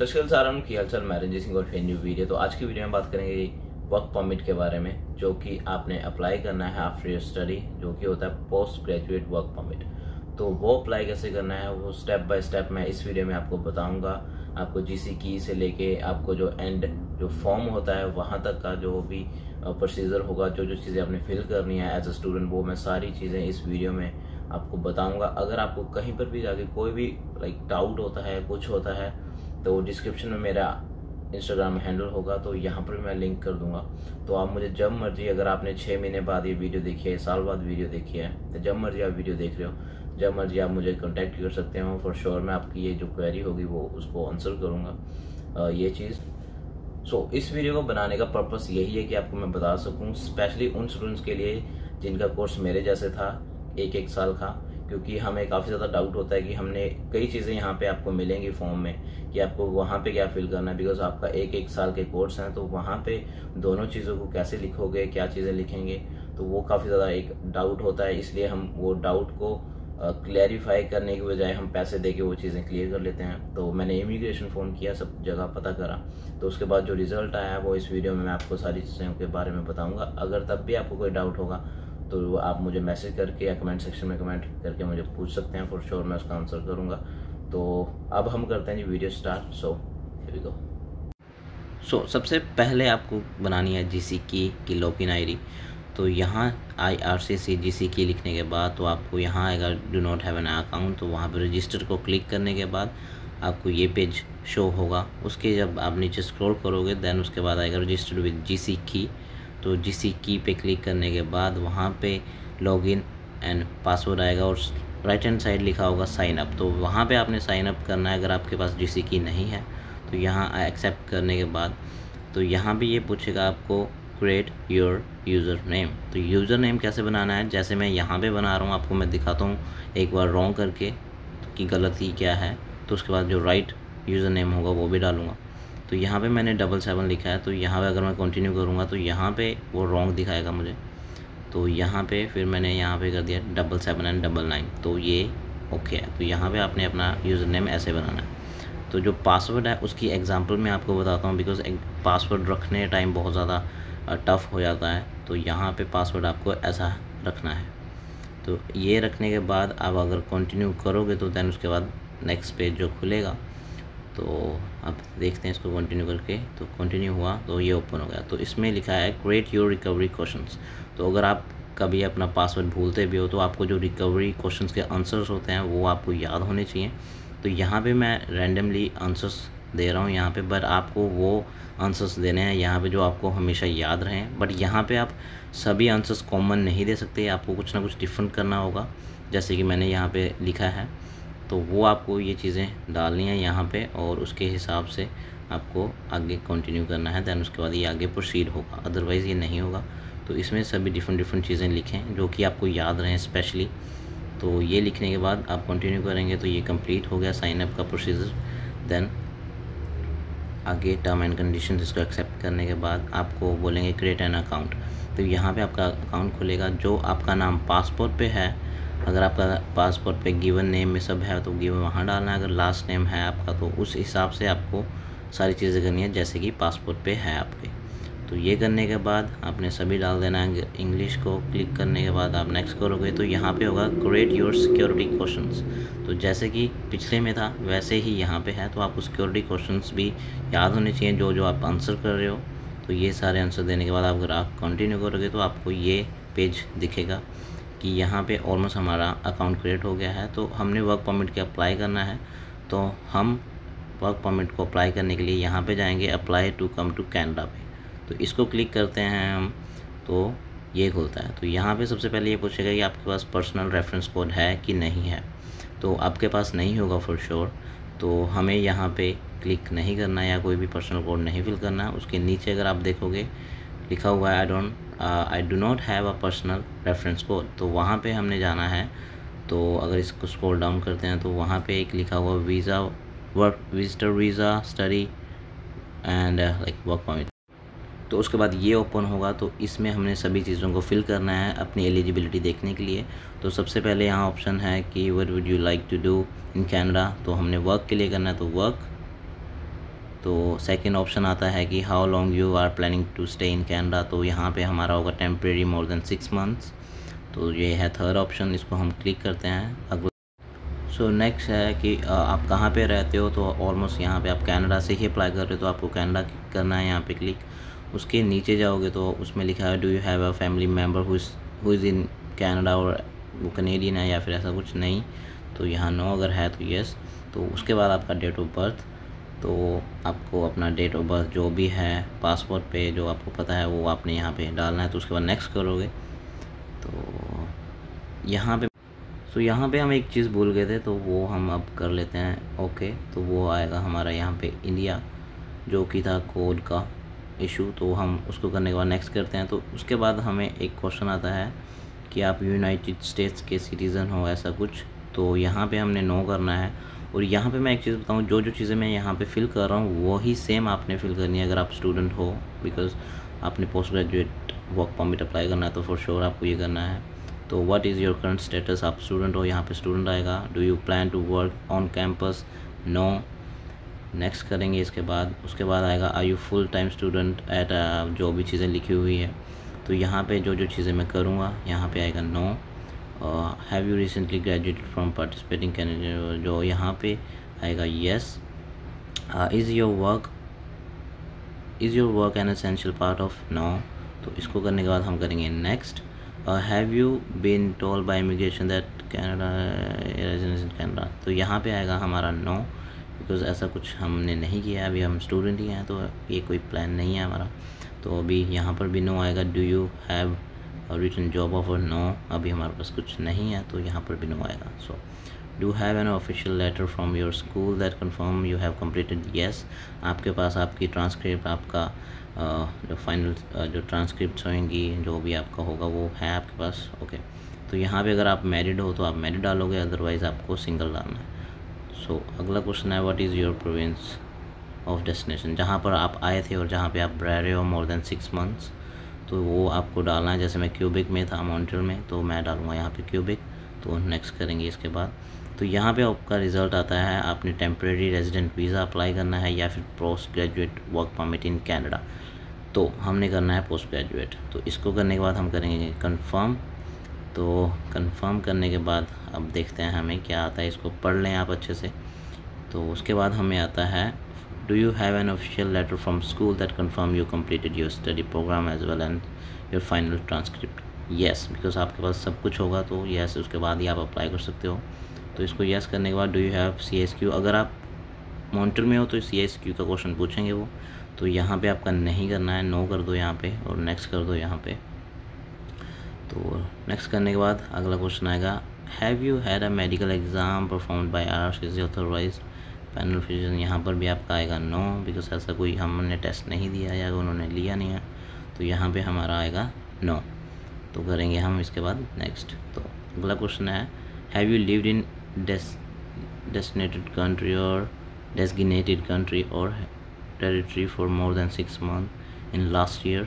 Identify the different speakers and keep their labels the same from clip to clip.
Speaker 1: सत श्री अकाल साਰਿਆਂ ਨੂੰ, ਕੀ हाल चाल। मैं रंजीत सिंह और फिर न्यू वीडियो। तो आज की वीडियो में बात करेंगे वर्क परमिट के बारे में, जो कि आपने अप्लाई करना है आफ्टर योर स्टडी, जो कि होता है पोस्ट ग्रेजुएट वर्क परमिट। तो वो अप्लाई कैसे करना है वो स्टेप बाय स्टेप मैं इस वीडियो में आपको बताऊंगा। आपको जीसी की से लेके आपको जो एंड जो फॉर्म होता है वहां तक का जो भी प्रोसीजर होगा, जो जो चीज़ें आपने फिल करनी है एज अ स्टूडेंट, वो मैं सारी चीज़ें इस वीडियो में आपको बताऊंगा। अगर आपको कहीं पर भी जाके कोई भी डाउट होता है, कुछ होता है, तो डिस्क्रिप्शन में मेरा इंस्टाग्राम हैंडल होगा, तो यहाँ पर भी मैं लिंक कर दूंगा। तो आप मुझे जब मर्जी, अगर आपने 6 महीने बाद ये वीडियो देखी है, साल बाद वीडियो देखी है, तो जब मर्जी आप वीडियो देख रहे हो, जब मर्जी आप मुझे कांटेक्ट कर सकते हो। फॉर श्योर मैं आपकी ये जो क्वेरी होगी वो उसको आंसर करूँगा ये चीज़। सो इस वीडियो को बनाने का पर्पस यही है कि आपको मैं बता सकूँ, स्पेशली उन स्टूडेंट्स के लिए जिनका कोर्स मेरे जैसे था 1-1 साल का, क्योंकि हमें काफ़ी ज़्यादा डाउट होता है कि हमने कई चीज़ें यहाँ पे आपको मिलेंगी फॉर्म में कि आपको वहाँ पे क्या फिल करना है, बिकॉज आपका 1-1 साल के कोर्स हैं, तो वहाँ पे दोनों चीज़ों को कैसे लिखोगे, क्या चीज़ें लिखेंगे, तो वो काफ़ी ज़्यादा एक डाउट होता है। इसलिए हम वो डाउट को क्लैरिफाई करने की बजाय हम पैसे दे के वो चीज़ें क्लियर कर लेते हैं। तो मैंने इमिग्रेशन फ़ोन किया, सब जगह पता करा, तो उसके बाद जो रिजल्ट आया वो इस वीडियो में मैं आपको सारी चीज़ों के बारे में बताऊँगा। अगर तब भी आपको कोई डाउट होगा तो आप मुझे मैसेज करके या कमेंट सेक्शन में कमेंट करके मुझे पूछ सकते हैं। फॉर श्योर मैं उसका आंसर करूंगा। तो अब हम करते हैं जी video start. So here we go. So सबसे पहले आपको बनानी है जीसी की लॉगिन आईडी। तो यहाँ IRCC जीसी की लिखने के बाद तो आपको यहाँ आएगा do not have an account. तो वहाँ पर रजिस्टर को क्लिक करने के बाद आपको ये पेज शो होगा। उसके जब आप नीचे स्क्रॉल करोगे देन उसके बाद आएगा रजिस्टर्ड विद जीसी की। तो जीसी की पे क्लिक करने के बाद वहाँ पे लॉगिन एंड पासवर्ड आएगा और राइट हैंड साइड लिखा होगा साइन अप। तो वहाँ पे आपने साइन अप करना है अगर आपके पास जीसी की नहीं है। तो यहाँ एक्सेप्ट करने के बाद तो यहाँ पे ये पूछेगा आपको क्रिएट योर यूज़र नेम। तो यूज़र नेम कैसे बनाना है, जैसे मैं यहाँ पे बना रहा हूँ, आपको मैं दिखाता हूँ एक बार रॉन्ग करके कि गलती क्या है। तो उसके बाद जो राइट यूज़र नेम होगा वो भी डालूँगा। तो यहाँ पे मैंने 777 लिखा है, तो यहाँ पे अगर मैं कंटिन्यू करूँगा तो यहाँ पे वो रॉन्ग दिखाएगा मुझे। तो यहाँ पे फिर मैंने यहाँ पे कर दिया 77 एंड 99, तो ये ओके है। तो यहाँ पे आपने अपना यूज़र नेम ऐसे बनाना है। तो जो पासवर्ड है उसकी एग्जांपल मैं आपको बताता हूँ, बिकॉज पासवर्ड रखने टाइम बहुत ज़्यादा टफ़ हो जाता है। तो यहाँ पर पासवर्ड आपको ऐसा रखना है। तो ये रखने के बाद आप अगर कंटिन्यू करोगे तो दैन उसके बाद नेक्स्ट पेज जो खुलेगा, तो अब देखते हैं इसको कंटिन्यू करके। तो कंटिन्यू हुआ तो ये ओपन हो गया। तो इसमें लिखा है क्रिएट योर रिकवरी क्वेश्चंस। तो अगर आप कभी अपना पासवर्ड भूलते भी हो तो आपको जो रिकवरी क्वेश्चंस के आंसर्स होते हैं वो आपको याद होने चाहिए। तो यहाँ पे मैं रैंडमली आंसर्स दे रहा हूँ यहाँ पे, बट आपको वो आंसर्स देने हैं यहाँ पे जो आपको हमेशा याद रहें। बट यहाँ पे आप सभी आंसर्स कॉमन नहीं दे सकते, आपको कुछ ना कुछ डिफरेंट करना होगा। जैसे कि मैंने यहाँ पे लिखा है, तो वो आपको ये चीज़ें डालनी है यहाँ पे और उसके हिसाब से आपको आगे कंटिन्यू करना है। दैन उसके बाद ये आगे प्रोसीड होगा, अदरवाइज़ ये नहीं होगा। तो इसमें सभी डिफरेंट चीज़ें लिखें जो कि आपको याद रहें स्पेशली। तो ये लिखने के बाद आप कंटिन्यू करेंगे तो ये कंप्लीट हो गया साइन अप का प्रोसीजर। देन आगे टर्म एंड कंडीशन, इसको एक्सेप्ट करने के बाद आपको बोलेंगे क्रिएट एन अकाउंट। तो यहाँ पे आपका अकाउंट खुलेगा। जो आपका नाम पासपोर्ट पे है, अगर आपका पासपोर्ट पे गिवन नेम में सब है तो गिवन वहाँ डालना है। अगर लास्ट नेम है आपका तो उस हिसाब से आपको सारी चीज़ें करनी है जैसे कि पासपोर्ट पे है आपके। तो ये करने के बाद आपने सभी डाल देना है। इंग्लिश को क्लिक करने के बाद आप नेक्स्ट करोगे तो यहाँ पे होगा क्रिएट योर सिक्योरिटी क्वेश्चंस। तो जैसे कि पिछले में था वैसे ही यहाँ पे है, तो आपको सिक्योरिटी क्वेश्चंस भी याद होने चाहिए जो जो आप आंसर कर रहे हो। तो ये सारे आंसर देने के बाद अगर आप कंटिन्यू करोगे तो आपको ये पेज दिखेगा कि यहाँ पे ऑलमोस्ट हमारा अकाउंट क्रिएट हो गया है। तो हमने वर्क परमिट के अप्लाई करना है। तो हम वर्क परमिट को अप्लाई करने के लिए यहाँ पे जाएंगे apply to come to Canada पे। तो इसको क्लिक करते हैं हम, तो ये खुलता है। तो यहाँ पे सबसे पहले ये पूछेगा कि आपके पास पर्सनल रेफरेंस कोड है कि नहीं है। तो आपके पास नहीं होगा फॉर श्योर, तो हमें यहाँ पे क्लिक नहीं करना या कोई भी पर्सनल कोड नहीं फिल करना। उसके नीचे अगर आप देखोगे लिखा हुआ है I do not have a personal reference code, तो वहाँ पे हमने जाना है। तो अगर इसको स्क्रॉल डाउन करते हैं तो वहाँ पे एक लिखा हुआ visa, work visitor visa, study and like work permit. तो उसके बाद ये ओपन होगा। तो इसमें हमने सभी चीज़ों को फिल करना है अपनी एलिजिबिलिटी देखने के लिए। तो सबसे पहले यहाँ ऑप्शन है कि what would you like to do in Canada. तो हमने वर्क के लिए करना है, तो वर्क। तो सेकंड ऑप्शन आता है कि how long you are planning to stay in Canada, तो यहाँ पे हमारा होगा टेम्परेरी मोर देन 6 मंथ्स। तो ये है थर्ड ऑप्शन, इसको हम क्लिक करते हैं। अगला सो नेक्स्ट है कि आप कहाँ पे रहते हो, तो ऑलमोस्ट यहाँ पे आप कनाडा से ही अप्लाई कर रहे हो तो आपको कनाडा करना है यहाँ पे क्लिक। उसके नीचे जाओगे तो उसमें लिखा है do you have a family member who is in Canada, और वो कनेडियन है या फिर ऐसा कुछ नहीं, तो यहाँ नो अगर है तो येस। तो उसके बाद आपका डेट ऑफ बर्थ, तो आपको अपना डेट ऑफ बर्थ जो भी है पासपोर्ट पे जो आपको पता है वो आपने यहाँ पे डालना है। तो उसके बाद नेक्स्ट करोगे तो यहाँ पे यहाँ पे हम एक चीज़ भूल गए थे तो वो हम अब कर लेते हैं ओके। तो वो आएगा हमारा यहाँ पे इंडिया जो कि था कोड का इशू, तो हम उसको करने के बाद नेक्स्ट करते हैं। तो उसके बाद हमें एक क्वेश्चन आता है कि आप यूनाइटेड स्टेट्स के सिटीज़न हो ऐसा कुछ, तो यहाँ पे हमने नो करना है। और यहाँ पे मैं एक चीज़ बताऊँ, जो जो चीज़ें मैं यहाँ पे फिल कर रहा हूँ वही सेम आपने फिल करनी है अगर आप स्टूडेंट हो, बिकॉज आपने post graduate work permit apply करना है तो फॉर श्योर आपको ये करना है। तो what is your current status, आप स्टूडेंट हो, यहाँ पे स्टूडेंट आएगा। Do you plan to work on campus, no. Next करेंगे इसके बाद, उसके बाद आएगा are you full time student at, जो भी चीज़ें लिखी हुई है तो यहाँ पे जो जो चीज़ें मैं करूँगा यहाँ पे आएगा no. Have you recently graduated from participating candidate, जो यहाँ पे आएगा yes. Is your work an essential part of, no. तो इसको करने के बाद हम करेंगे next. Have you been told by immigration that Canada residence in Canada, तो यहाँ पे आएगा हमारा नो, बिकॉज ऐसा कुछ हमने नहीं किया, अभी हम स्टूडेंट ही हैं तो ये कोई प्लान नहीं है हमारा। तो अभी यहाँ पर भी नो आएगा। Do you have written job offer, no, अभी हमारे पास कुछ नहीं है तो यहाँ पर भी नो आएगा। So do have an official letter from your school that confirm you have completed, yes. आपके पास आपकी ट्रांसक्रिप्ट, आपका जो फाइनल जो ट्रांसक्रिप्ट होंगी जो भी आपका होगा वो है आपके पास, ओके। तो यहाँ पे अगर आप मैरिड हो तो आप मैरिड डालोगे, अदरवाइज़ आपको सिंगल डालना है। सो अगला क्वेश्चन है what is your province of destination, जहाँ पर आप आए थे और जहाँ पे आप रह रहे हो मोर देन 6 मंथ्स, तो वो आपको डालना है। जैसे मैं क्यूबिक में था मॉन्ट्रियल में, तो मैं डालूँगा यहाँ पे क्यूबिक। तो नेक्स्ट करेंगे इसके बाद, तो यहाँ पे आपका रिज़ल्ट आता है आपने टेम्प्रेरी रेजिडेंट वीज़ा अप्लाई करना है या फिर पोस्ट ग्रेजुएट वर्क परमिट इन कैनेडा। तो हमने करना है पोस्ट ग्रेजुएट, तो इसको करने के बाद हम करेंगे कंफर्म। तो कंफर्म करने के बाद अब देखते हैं हमें क्या आता है, इसको पढ़ लें आप अच्छे से। तो उसके बाद हमें आता है do you have an official letter from school that confirm you completed your study program as well and your final transcript, yes, because आपके पास सब कुछ होगा तो येस, उसके बाद ही आप अप्लाई कर सकते हो। तो इसको येस करने के बाद डू यू हैव CSQ, अगर आप मॉनिटर में हो तो CSQ का क्वेश्चन पूछेंगे वो, तो यहाँ पे आपका नहीं करना है, नो कर दो यहाँ पे और नेक्स्ट कर दो यहाँ पे। तो नेक्स्ट करने के बाद अगला क्वेश्चन आएगा have you had a medical exam performed by RCC authorised panel physician, यहाँ पर भी आपका आएगा नो, बिकॉज ऐसा कोई हमने टेस्ट नहीं दिया या उन्होंने लिया नहीं है, तो यहाँ पे हमारा आएगा नो। तो करेंगे हम इसके बाद नेक्स्ट। तो अगला क्वेश्चन है have you lived in designated country or territory for more than 6 months in last year,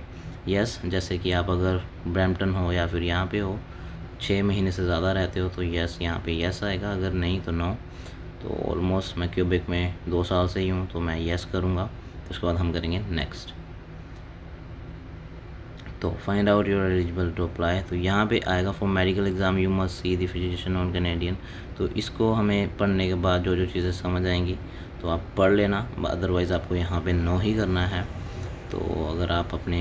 Speaker 1: yes। जैसे कि आप अगर ब्रैम्पटन हो या फिर यहाँ पे हो 6 महीने से ज़्यादा रहते हो तो यस, यहाँ पे यस आएगा, अगर नहीं तो नो। तो ऑलमोस्ट मैं क्यूबिक में 2 साल से ही हूँ तो मैं यस करूँगा। तो उसके बाद हम करेंगे नेक्स्ट। तो find out you're eligible to apply, तो यहाँ पे आएगा for medical exam you must see the physician on Canadian. तो इसको हमें पढ़ने के बाद जो जो चीज़ें समझ आएंगी तो आप पढ़ लेना, अदरवाइज़ आपको यहाँ पे नो ही करना है। तो अगर आप अपने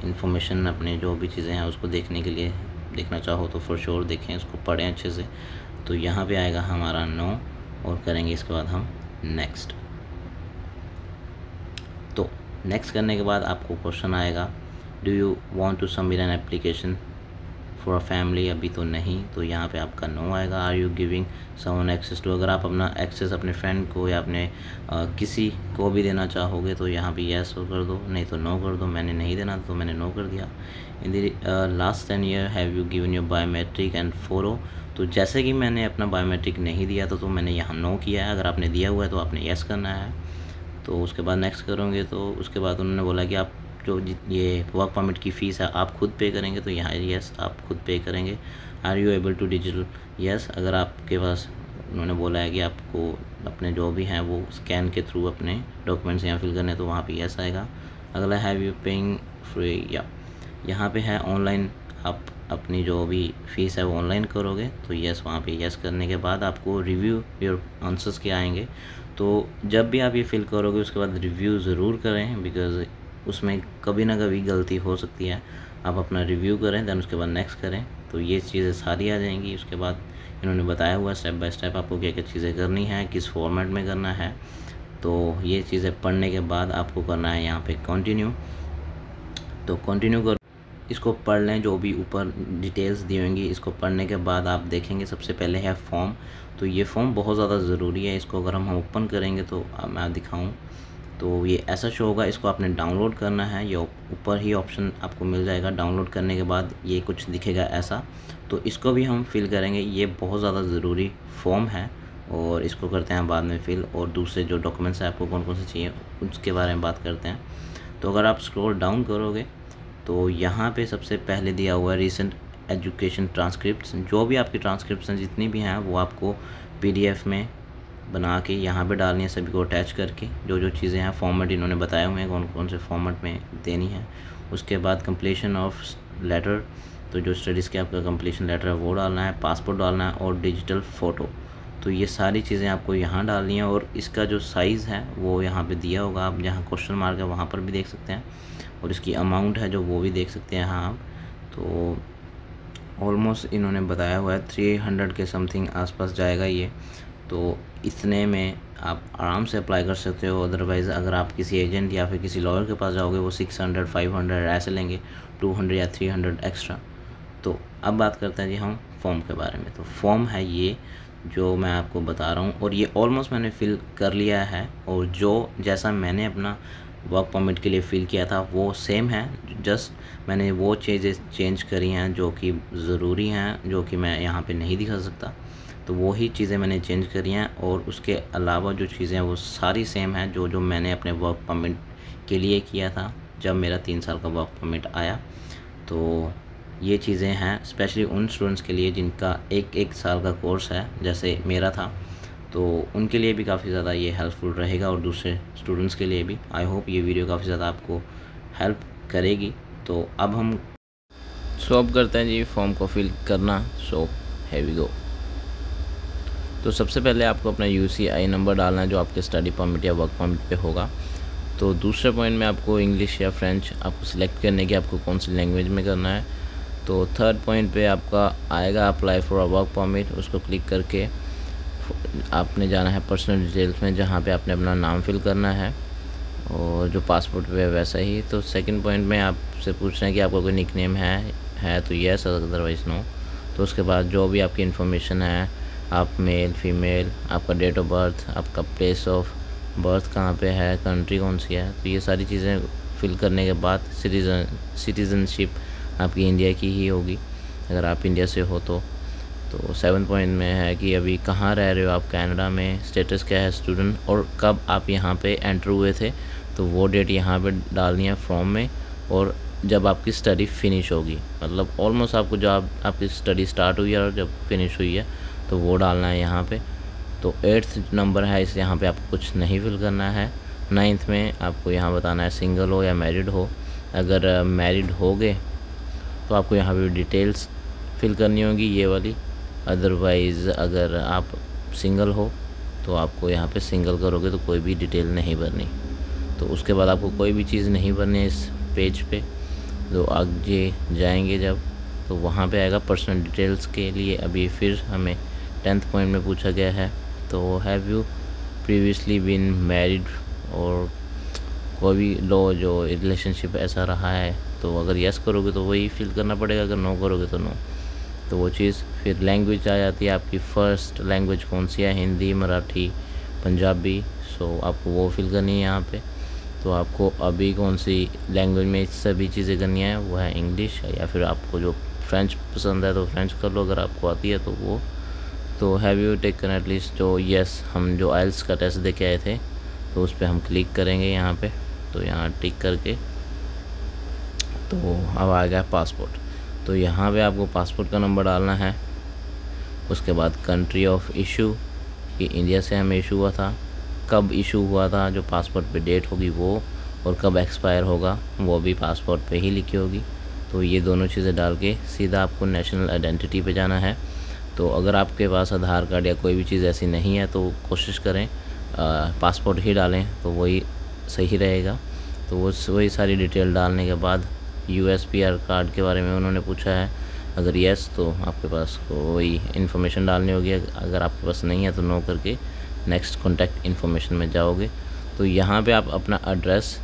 Speaker 1: इंफॉर्मेशन अपने जो भी चीज़ें हैं उसको देखने के लिए देखना चाहो तो फॉर श्योर देखें, उसको पढ़ें अच्छे से। तो यहाँ पे आएगा हमारा नो और करेंगे इसके बाद हम नेक्स्ट। तो नेक्स्ट करने के बाद आपको क्वेश्चन आएगा do you want to submit an application for a family, अभी तो नहीं, तो यहाँ पे आपका नो आएगा। Are you giving someone access to, अगर आप अपना एक्सेस अपने फ्रेंड को या अपने किसी को भी देना चाहोगे तो यहाँ पे येस कर दो, नहीं तो नो कर दो। मैंने नहीं देना तो मैंने नो कर दिया। In the last 10 year have you given your biometric and photo, तो जैसे कि मैंने अपना बायोमेट्रिक नहीं दिया तो मैंने यहाँ नो किया है, अगर आपने दिया हुआ है तो आपने येस करना है। तो उसके बाद नेक्स्ट करोगे तो उसके बाद उन्होंने बोला कि आप जो ये वर्क परमिट की फ़ीस है आप खुद पे करेंगे, तो यहाँ यस आप खुद पे करेंगे। Are you able to digital, yes, अगर आपके पास उन्होंने बोला है कि आपको अपने जो भी हैं वो स्कैन के थ्रू अपने डॉक्यूमेंट्स यहाँ फिल करने, तो वहाँ पे यस आएगा। अगला हैव यू पेइंग फ्री, या यहाँ पे है ऑनलाइन, आप अपनी जो भी फ़ीस है वो ऑनलाइन करोगे तो यस, वहाँ पे यस करने के बाद आपको रिव्यू योर आंसर्स के आएंगे। तो जब भी आप ये फिल करोगे उसके बाद रिव्यू ज़रूर करें, बिकॉज़ उसमें कभी ना कभी गलती हो सकती है। आप अपना रिव्यू करें, दैन उसके बाद नेक्स्ट करें, तो ये चीज़ें सारी आ जाएंगी। उसके बाद इन्होंने बताया हुआ स्टेप बाय स्टेप आपको क्या क्या चीज़ें करनी है, किस फॉर्मेट में करना है। तो ये चीज़ें पढ़ने के बाद आपको करना है यहाँ पे कंटिन्यू। तो कंटिन्यू कर, इसको पढ़ लें, जो भी ऊपर डिटेल्स दी होंगी इसको पढ़ने के बाद आप देखेंगे सबसे पहले है फॉर्म। तो ये फॉर्म बहुत ज़्यादा ज़रूरी है, इसको अगर हम ओपन करेंगे तो मैं दिखाऊं तो ये ऐसा शो होगा। इसको आपने डाउनलोड करना है, ये ऊपर ही ऑप्शन आपको मिल जाएगा। डाउनलोड करने के बाद ये कुछ दिखेगा ऐसा, तो इसको भी हम फिल करेंगे। ये बहुत ज़्यादा ज़रूरी फॉर्म है और इसको करते हैं बाद में फिल। और दूसरे जो डॉक्यूमेंट्स हैं आपको कौन कौन से चाहिए उसके बारे में बात करते हैं। तो अगर आप स्क्रॉल डाउन करोगे तो यहाँ पे सबसे पहले दिया हुआ है रीसेंट एजुकेशन ट्रांसक्रिप्ट्स। जो भी आपकी ट्रांसक्रिप्शन जितनी भी हैं वो आपको PDF में बना के यहाँ पे डालनी है, सभी को अटैच करके। जो जो चीज़ें हैं फॉर्मेट इन्होंने बताए हुए हैं कौन कौन से फॉर्मेट में देनी है। उसके बाद कंप्लीशन ऑफ लेटर, तो जो स्टडीज़ के आपका कंप्लीशन लेटर है वो डालना है, पासपोर्ट डालना है और डिजिटल फ़ोटो। तो ये सारी चीज़ें आपको यहाँ डालनी है। और इसका जो साइज़ है वो यहाँ पे दिया होगा, आप जहाँ क्वेश्चन मार्क है वहाँ पर भी देख सकते हैं। और इसकी अमाउंट है जो वो भी देख सकते हैं यहाँ आप। तो ऑलमोस्ट इन्होंने बताया हुआ है 300 के समथिंग आसपास जाएगा ये। तो इतने में आप आराम से अप्लाई कर सकते हो। अदरवाइज़ अगर आप किसी एजेंट या फिर किसी लॉयर के पास जाओगे वो 600 500 ऐसे लेंगे, 200 या 300 एक्स्ट्रा। तो अब बात करते हैं जी हम फॉर्म के बारे में। तो फॉर्म है ये जो मैं आपको बता रहा हूँ, और ये ऑलमोस्ट मैंने फ़िल कर लिया है। और जो जैसा मैंने अपना वर्क परमिट के लिए फ़िल किया था वो सेम है, जस्ट मैंने वो चीज़ें चेंज करी हैं जो कि ज़रूरी हैं, जो कि मैं यहाँ पे नहीं दिखा सकता। तो वही चीज़ें मैंने चेंज करी हैं। और उसके अलावा जो चीज़ें हैं वो सारी सेम हैं जो जो मैंने अपने वर्क परमिट के लिए किया था जब मेरा 3 साल का वर्क परमिट आया। तो ये चीज़ें हैं स्पेशली उन स्टूडेंट्स के लिए जिनका एक साल का कोर्स है जैसे मेरा था, तो उनके लिए भी काफ़ी ज़्यादा ये हेल्पफुल रहेगा और दूसरे स्टूडेंट्स के लिए भी। आई होप ये वीडियो काफ़ी ज़्यादा आपको हेल्प करेगी। तो अब हम अब करते हैं जी फॉर्म को फिल करना। So here we go. तो सबसे पहले आपको अपना UCI नंबर डालना है जो आपके स्टडी परमिट या वर्क परमिट पे होगा। तो दूसरे पॉइंट में आपको इंग्लिश या फ्रेंच आपको सिलेक्ट करने की, आपको कौन सी लैंग्वेज में करना है। तो थर्ड पॉइंट पे आपका आएगा apply for a work permit, उसको क्लिक करके आपने जाना है पर्सनल डिटेल्स में जहाँ पे आपने अपना नाम फिल करना है और जो पासपोर्ट पे है वैसा ही। तो सेकंड पॉइंट में आपसे पूछ रहे हैं कि आपका कोई निकनेम है तो येस, अदरवाइज़ नो। तो उसके बाद जो भी आपकी इन्फॉर्मेशन है, आप मेल फीमेल, आपका डेट ऑफ बर्थ, आपका प्लेस ऑफ बर्थ कहाँ पे है, कंट्री कौन सी है, तो ये सारी चीज़ें फिल करने के बाद सिटीज़नशिप आपकी इंडिया की ही होगी अगर आप इंडिया से हो तो। 7 पॉइंट में है कि अभी कहाँ रह रहे हो आप, कनाडा में, स्टेटस क्या है स्टूडेंट, और कब आप यहाँ पे एंटर हुए थे तो वो डेट यहाँ पे डालनी है फॉर्म में। और जब आपकी स्टडी फिनिश होगी, मतलब ऑलमोस्ट आपको जब आपकी स्टडी स्टार्ट हुई है और जब फिनिश हुई है तो वो डालना है यहाँ पे। तो 8th नंबर है इस, यहाँ पे आपको कुछ नहीं फिल करना है। 9th में आपको यहाँ बताना है सिंगल हो या मैरिड हो। अगर मैरिड हो गए तो आपको यहाँ पे डिटेल्स फिल करनी होगी ये वाली। अदरवाइज़ अगर आप सिंगल हो तो आपको यहाँ पे सिंगल करोगे तो कोई भी डिटेल नहीं भरनी। तो उसके बाद आपको कोई भी चीज़ नहीं भरनी है इस पेज पे। तो आगे जाएंगे जब तो वहाँ पे आएगा पर्सनल डिटेल्स के लिए। अभी फिर हमें 10th पॉइंट में पूछा गया है तो have you previously been married, और कोई भी लो जो रिलेशनशिप ऐसा रहा है तो अगर यस करोगे तो वही फिल करना पड़ेगा, अगर नो करोगे तो नो। तो वो चीज़ फिर लैंग्वेज आ जाती है आपकी, फ़र्स्ट लैंग्वेज कौन सी है, हिंदी, मराठी, पंजाबी। सो आपको वो फिल करनी है यहाँ पे। तो आपको अभी कौन सी लैंग्वेज में सभी चीज़ें करनी है, वो है इंग्लिश, या फिर आपको जो फ्रेंच पसंद है तो फ्रेंच कर लो अगर आपको आती है तो वो। तो हैव यू टेकन एटलीस्ट, जो यस हम जो आइल्स का टेस्ट दे के आए थे तो उस पर हम क्लिक करेंगे यहाँ पे। तो यहाँ टिक करके तो अब आ गया पासपोर्ट। तो यहाँ पे आपको पासपोर्ट का नंबर डालना है। उसके बाद कंट्री ऑफ इशू, कि इंडिया से हमें इशू हुआ था, कब इशू हुआ था, जो पासपोर्ट पे डेट होगी वो, और कब एक्सपायर होगा वो भी पासपोर्ट पे ही लिखी होगी। तो ये दोनों चीज़ें डाल के सीधा आपको नेशनल आइडेंटिटी पे जाना है। तो अगर आपके पास आधार कार्ड या कोई भी चीज़ ऐसी नहीं है तो कोशिश करें पासपोर्ट ही डालें, तो वही सही रहेगा। तो वही सारी डिटेल डालने के बाद USPR कार्ड के बारे में उन्होंने पूछा है, अगर यस तो आपके पास वही इन्फॉर्मेशन डालनी होगी, अगर आपके पास नहीं है तो नो करके नेक्स्ट कॉन्टैक्ट इन्फॉर्मेशन में जाओगे। तो यहाँ पे आप अपना एड्रेस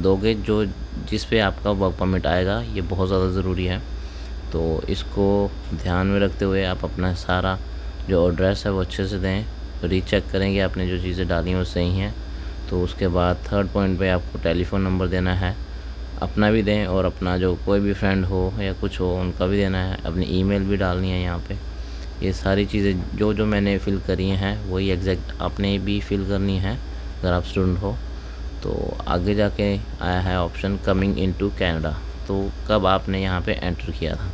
Speaker 1: दोगे जो जिस पे आपका वर्क परमिट आएगा, ये बहुत ज़्यादा ज़रूरी है। तो इसको ध्यान में रखते हुए आप अपना सारा जो एड्रेस है वो अच्छे से दें, रीचेक करेंगे आपने जो चीज़ें डाली हैं वो सही हैं। तो उसके बाद थर्ड पॉइंट पे आपको टेलीफ़ोन नंबर देना है, अपना भी दें और अपना जो कोई भी फ्रेंड हो या कुछ हो उनका भी देना है, अपनी ईमेल भी डालनी है यहाँ पे। ये सारी चीज़ें जो मैंने फ़िल करी हैं वही एग्जैक्ट आपने भी फ़िल करनी है अगर आप स्टूडेंट हो। तो आगे जाके आया है ऑप्शन कमिंग इनटू कनाडा, तो कब आपने यहाँ पे एंटर किया था।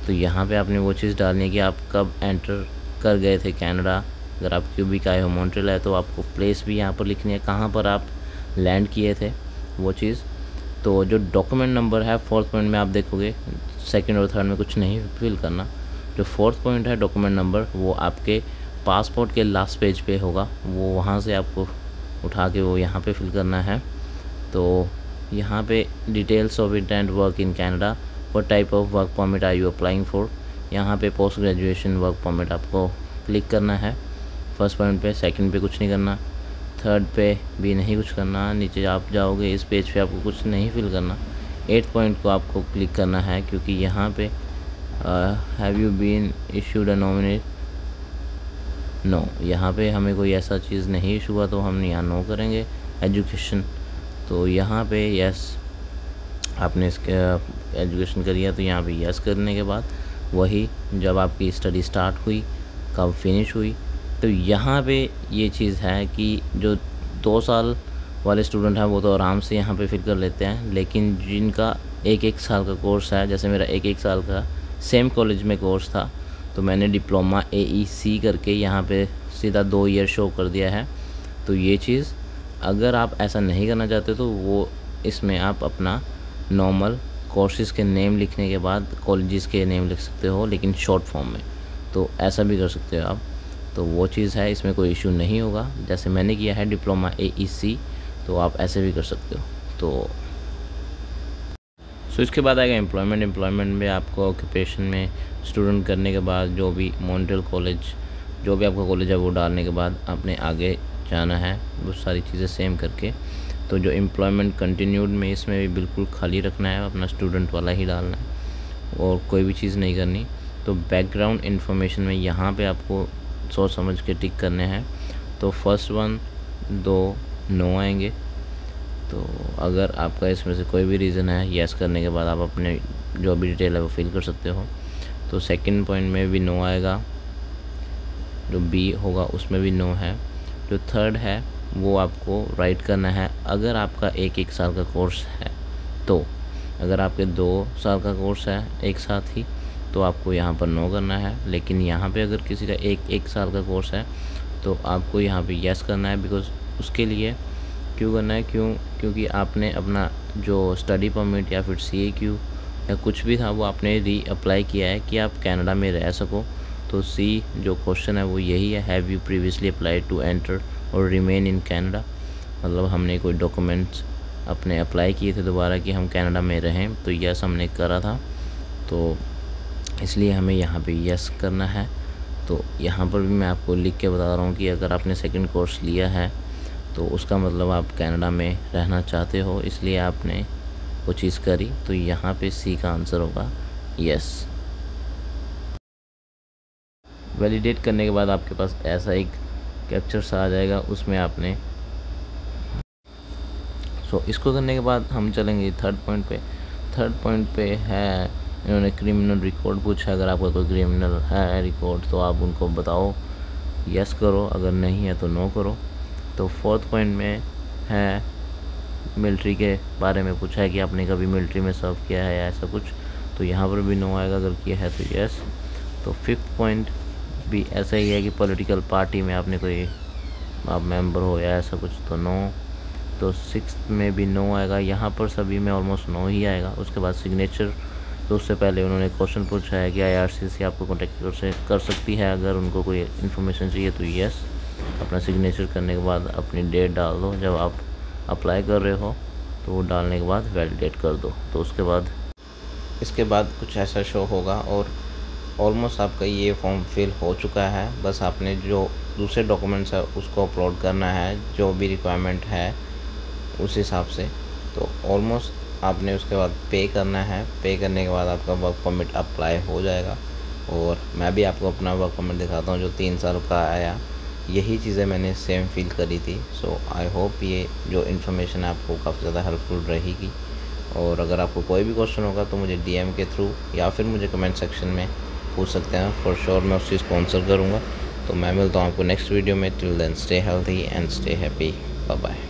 Speaker 1: तो यहाँ पे आपने वो चीज़ डालनी है कि आप कब एंटर कर गए थे कनाडा। अगर आप क्यूबिक आए हो, मॉन्ट्रियल है, तो आपको प्लेस भी यहाँ पर लिखनी है, कहाँ पर आप लैंड किए थे वो चीज़। तो जो डॉक्यूमेंट नंबर है फोर्थ पॉइंट में आप देखोगे, सेकंड और थर्ड में कुछ नहीं फिल करना। जो फोर्थ पॉइंट है डॉक्यूमेंट नंबर, वो आपके पासपोर्ट के लास्ट पेज पे होगा, वो वहाँ से आपको उठा के वो यहाँ पे फिल करना है। तो यहाँ पे details of intent work in Canada, what type of work permit are you applying for, यहाँ पे पोस्ट ग्रेजुएशन वर्क परमिट आपको क्लिक करना है फर्स्ट पॉइंट पे। सेकंड पे कुछ नहीं करना, थर्ड पे भी नहीं कुछ करना, नीचे आप जाओगे इस पेज पे आपको कुछ नहीं फिल करना। एट्थ पॉइंट को आपको क्लिक करना है क्योंकि यहाँ पे have you been issued a nominate, no, यहाँ पे हमें कोई ऐसा चीज़ नहीं इशू हुआ तो हम यहाँ नो करेंगे। एजुकेशन, तो यहाँ पे यस, आपने इसके एजुकेशन करी है तो यहाँ पे यस करने के बाद वही जब आपकी स्टडी स्टार्ट हुई, कब फिनिश हुई। तो यहाँ पे ये चीज़ है कि जो 2 साल वाले स्टूडेंट हैं वो तो आराम से यहाँ पे फिल कर लेते हैं, लेकिन जिनका 1-1 साल का कोर्स है, जैसे मेरा 1-1 साल का सेम कॉलेज में कोर्स था, तो मैंने डिप्लोमा AEC करके यहाँ पे सीधा 2 ईयर शो कर दिया है। तो ये चीज़ अगर आप ऐसा नहीं करना चाहते तो वो इसमें आप अपना नॉर्मल कोर्सेज़ के नेम लिखने के बाद कॉलेजेस के नेम लिख सकते हो, लेकिन शॉर्ट फॉर्म में, तो ऐसा भी कर सकते हो आप। तो वो चीज़ है, इसमें कोई इशू नहीं होगा। जैसे मैंने किया है डिप्लोमा AEC, तो आप ऐसे भी कर सकते हो। तो इसके बाद आएगा एम्प्लॉयमेंट में आपको ऑक्यूपेशन में स्टूडेंट करने के बाद जो भी मॉन्ट्रियल कॉलेज, जो भी आपका कॉलेज है वो डालने के बाद आपने आगे जाना है वो सारी चीज़ें सेम करके। तो जो एम्प्लॉयमेंट कंटिन्यूड में, इसमें भी बिल्कुल खाली रखना है, अपना स्टूडेंट वाला ही डालना है और कोई भी चीज़ नहीं करनी। तो बैकग्राउंड इन्फॉर्मेशन में यहाँ पे आपको सोच समझ के टिक करने हैं। तो फर्स्ट 1 2 नो आएंगे। तो अगर आपका इसमें से कोई भी रीज़न है, यस करने के बाद आप अपने जो भी डिटेल है वो फिल कर सकते हो। तो सेकंड पॉइंट में भी नो आएगा, जो बी होगा उसमें भी नो है। जो थर्ड है वो आपको राइट करना है अगर आपका 1-1 साल का कोर्स है। तो अगर आपके 2 साल का कोर्स है एक साथ ही, तो आपको यहाँ पर नो करना है। लेकिन यहाँ पे अगर किसी का 1-1 साल का कोर्स है तो आपको यहाँ पे यस करना है। बिकॉज़ उसके लिए क्यों करना है, क्योंकि आपने अपना जो स्टडी परमिट या फिर CAQ या कुछ भी था वो आपने री अप्लाई किया है कि आप कनाडा में रह सको। तो सी जो क्वेश्चन है वो यही है, have you previously applied to enter or remain in Canada, मतलब हमने कोई डॉक्यूमेंट्स अपने अप्लाई किए थे दोबारा कि हम कनाडा में रहें, तो यस हमने करा था, तो इसलिए हमें यहाँ पे यस करना है। तो यहाँ पर भी मैं आपको लिख के बता रहा हूँ कि अगर आपने सेकंड कोर्स लिया है तो उसका मतलब आप कनाडा में रहना चाहते हो, इसलिए आपने वो चीज़ करी। तो यहाँ पे सी का आंसर होगा यस। वैलिडेट करने के बाद आपके पास ऐसा एक कैप्चर सा आ जाएगा, उसमें आपने इसको करने के बाद हम चलेंगे थर्ड पॉइंट पे है, इन्होंने क्रिमिनल रिकॉर्ड पूछा। अगर आपका कोई क्रिमिनल है रिकॉर्ड तो आप उनको बताओ, यस करो, अगर नहीं है तो नो करो। तो फोर्थ पॉइंट में है मिलिट्री के बारे में पूछा है कि आपने कभी मिलिट्री में सर्व किया है या ऐसा कुछ, तो यहाँ पर भी नो आएगा, अगर किया है तो यस। तो फिफ्थ पॉइंट भी ऐसा ही है कि पॉलिटिकल पार्टी में आपने कोई आप मेंबर हो या ऐसा कुछ तो नो। तो 6th में भी नो आएगा, यहाँ पर सभी में ऑलमोस्ट नो ही आएगा। उसके बाद सिग्नेचर, तो उससे पहले उन्होंने क्वेश्चन पूछा है कि IRCTC आपको कॉन्टेक्ट कर सकती है अगर उनको कोई इन्फॉर्मेशन चाहिए तो यस। अपना सिग्नेचर करने के बाद अपनी डेट डाल दो जब आप अप्लाई कर रहे हो, तो वो डालने के बाद वैलिडेट कर दो। तो इसके बाद कुछ ऐसा शो होगा और ऑलमोस्ट आपका ये फॉर्म फिल हो चुका है। बस आपने जो दूसरे डॉक्यूमेंट्स है उसको अपलोड करना है, जो भी रिक्वायरमेंट है उस हिसाब से। तो ऑलमोस्ट आपने उसके बाद पे करना है। पे करने के बाद आपका वर्क परमिट अप्लाई हो जाएगा। और मैं भी आपको अपना वर्क परमिट दिखाता हूँ जो 3 साल का आया। यही चीज़ें मैंने सेम फिल करी थी। सो आई होप ये जो इन्फॉर्मेशन है आपको काफ़ी ज़्यादा हेल्पफुल रहेगी। और अगर आपको कोई भी क्वेश्चन होगा तो मुझे DM के थ्रू या फिर मुझे कमेंट सेक्शन में पूछ सकते हैं। फॉर श्योर मैं उस चीज़ को आंसर करूँगा। तो मैं मिलता हूँ आपको नेक्स्ट वीडियो में। Till then stay healthy and stay happy. Bye bye.